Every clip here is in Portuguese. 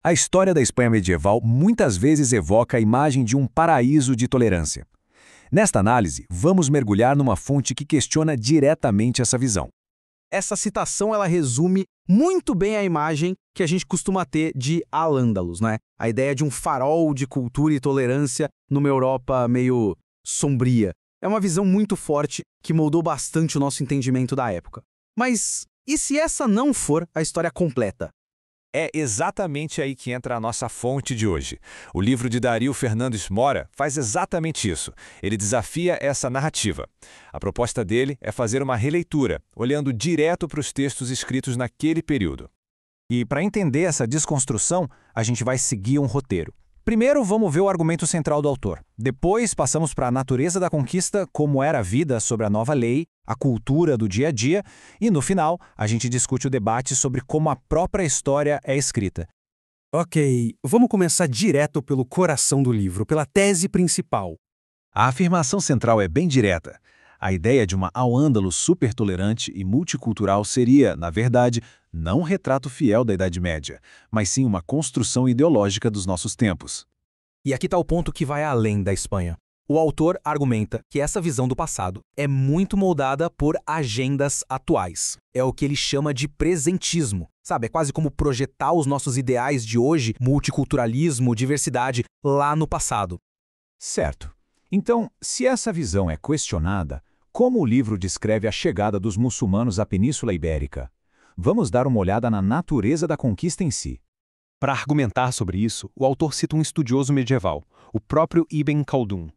A história da Espanha medieval muitas vezes evoca a imagem de um paraíso de tolerância. Nesta análise, vamos mergulhar numa fonte que questiona diretamente essa visão. Essa citação ela resume muito bem a imagem que a gente costuma ter de Al-Ándalus, né? A ideia de um farol de cultura e tolerância numa Europa meio sombria. É uma visão muito forte que moldou bastante o nosso entendimento da época. Mas e se essa não for a história completa? É exatamente aí que entra a nossa fonte de hoje. O livro de Dario Fernandes Mora faz exatamente isso. Ele desafia essa narrativa. A proposta dele é fazer uma releitura, olhando direto para os textos escritos naquele período. E para entender essa desconstrução, a gente vai seguir um roteiro. Primeiro, vamos ver o argumento central do autor. Depois, passamos para a natureza da conquista, como era a vida sobre a nova lei, a cultura do dia a dia, e no final, a gente discute o debate sobre como a própria história é escrita. Ok, vamos começar direto pelo coração do livro, pela tese principal. A afirmação central é bem direta. A ideia de uma Al-Ándalus supertolerante e multicultural seria, na verdade, não um retrato fiel da Idade Média, mas sim uma construção ideológica dos nossos tempos. E aqui está o ponto que vai além da Espanha. O autor argumenta que essa visão do passado é muito moldada por agendas atuais. É o que ele chama de presentismo. Sabe, é quase como projetar os nossos ideais de hoje, multiculturalismo, diversidade, lá no passado. Certo. Então, se essa visão é questionada, como o livro descreve a chegada dos muçulmanos à Península Ibérica? Vamos dar uma olhada na natureza da conquista em si. Para argumentar sobre isso, o autor cita um estudioso medieval, o próprio Ibn Khaldun.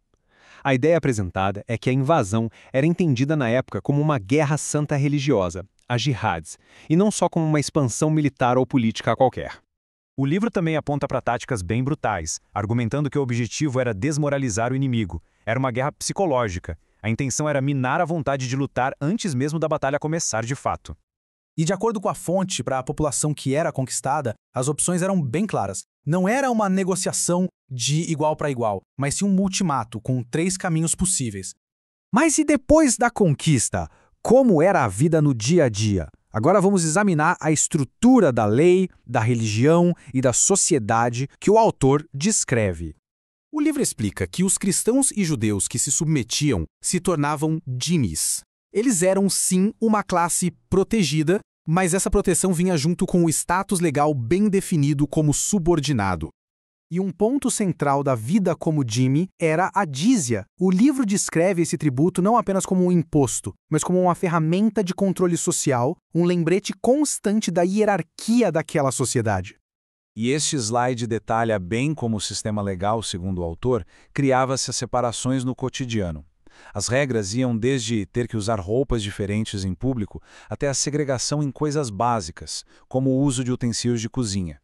A ideia apresentada é que a invasão era entendida na época como uma guerra santa religiosa, a jihads, e não só como uma expansão militar ou política qualquer. O livro também aponta para táticas bem brutais, argumentando que o objetivo era desmoralizar o inimigo. Era uma guerra psicológica. A intenção era minar a vontade de lutar antes mesmo da batalha começar de fato. E de acordo com a fonte, para a população que era conquistada, as opções eram bem claras. Não era uma negociação de igual para igual, mas sim um ultimato com 3 caminhos possíveis. Mas e depois da conquista? Como era a vida no dia a dia? Agora vamos examinar a estrutura da lei, da religião e da sociedade que o autor descreve. O livro explica que os cristãos e judeus que se submetiam se tornavam dhimmis. Eles eram, sim, uma classe protegida, mas essa proteção vinha junto com o status legal bem definido como subordinado. E um ponto central da vida como dhimmi era a dízia. O livro descreve esse tributo não apenas como um imposto, mas como uma ferramenta de controle social, um lembrete constante da hierarquia daquela sociedade. E este slide detalha bem como o sistema legal, segundo o autor, criava-se as separações no cotidiano. As regras iam desde ter que usar roupas diferentes em público até a segregação em coisas básicas, como o uso de utensílios de cozinha.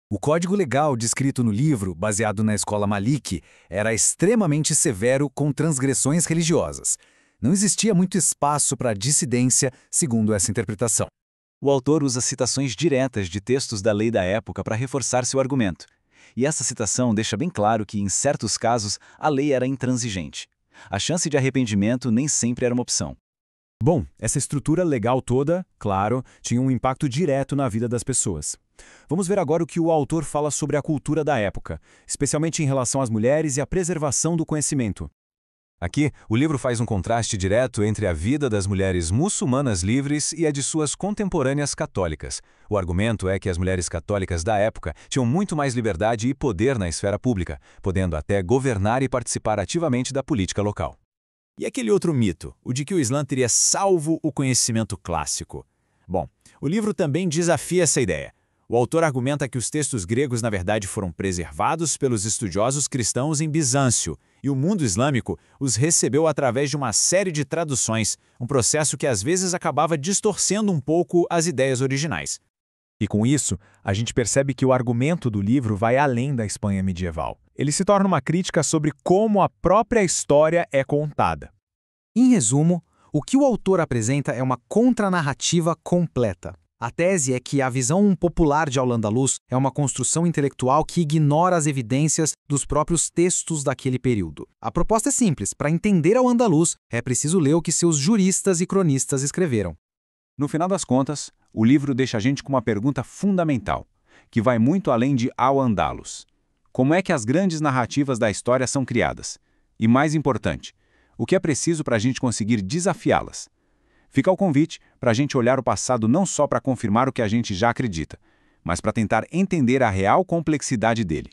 O código legal descrito no livro, baseado na escola Maliki, era extremamente severo com transgressões religiosas. Não existia muito espaço para dissidência, segundo essa interpretação. O autor usa citações diretas de textos da lei da época para reforçar seu argumento. E essa citação deixa bem claro que, em certos casos, a lei era intransigente. A chance de arrependimento nem sempre era uma opção. Bom, essa estrutura legal toda, claro, tinha um impacto direto na vida das pessoas. Vamos ver agora o que o autor fala sobre a cultura da época, especialmente em relação às mulheres e à preservação do conhecimento. Aqui, o livro faz um contraste direto entre a vida das mulheres muçulmanas livres e a de suas contemporâneas católicas. O argumento é que as mulheres católicas da época tinham muito mais liberdade e poder na esfera pública, podendo até governar e participar ativamente da política local. E aquele outro mito, o de que o Islã teria salvo o conhecimento clássico? Bom, o livro também desafia essa ideia. O autor argumenta que os textos gregos, na verdade, foram preservados pelos estudiosos cristãos em Bizâncio, e o mundo islâmico os recebeu através de uma série de traduções, um processo que às vezes acabava distorcendo um pouco as ideias originais. E com isso, a gente percebe que o argumento do livro vai além da Espanha medieval. Ele se torna uma crítica sobre como a própria história é contada. Em resumo, o que o autor apresenta é uma contranarrativa completa. A tese é que a visão popular de Al-Ándalus é uma construção intelectual que ignora as evidências dos próprios textos daquele período. A proposta é simples: para entender Al-Ándalus, é preciso ler o que seus juristas e cronistas escreveram. No final das contas, o livro deixa a gente com uma pergunta fundamental. que vai muito além de Al-Andalus. Como é que as grandes narrativas da história são criadas? E mais importante, o que é preciso para a gente conseguir desafiá-las? Fica o convite para a gente olhar o passado não só para confirmar o que a gente já acredita, mas para tentar entender a real complexidade dele.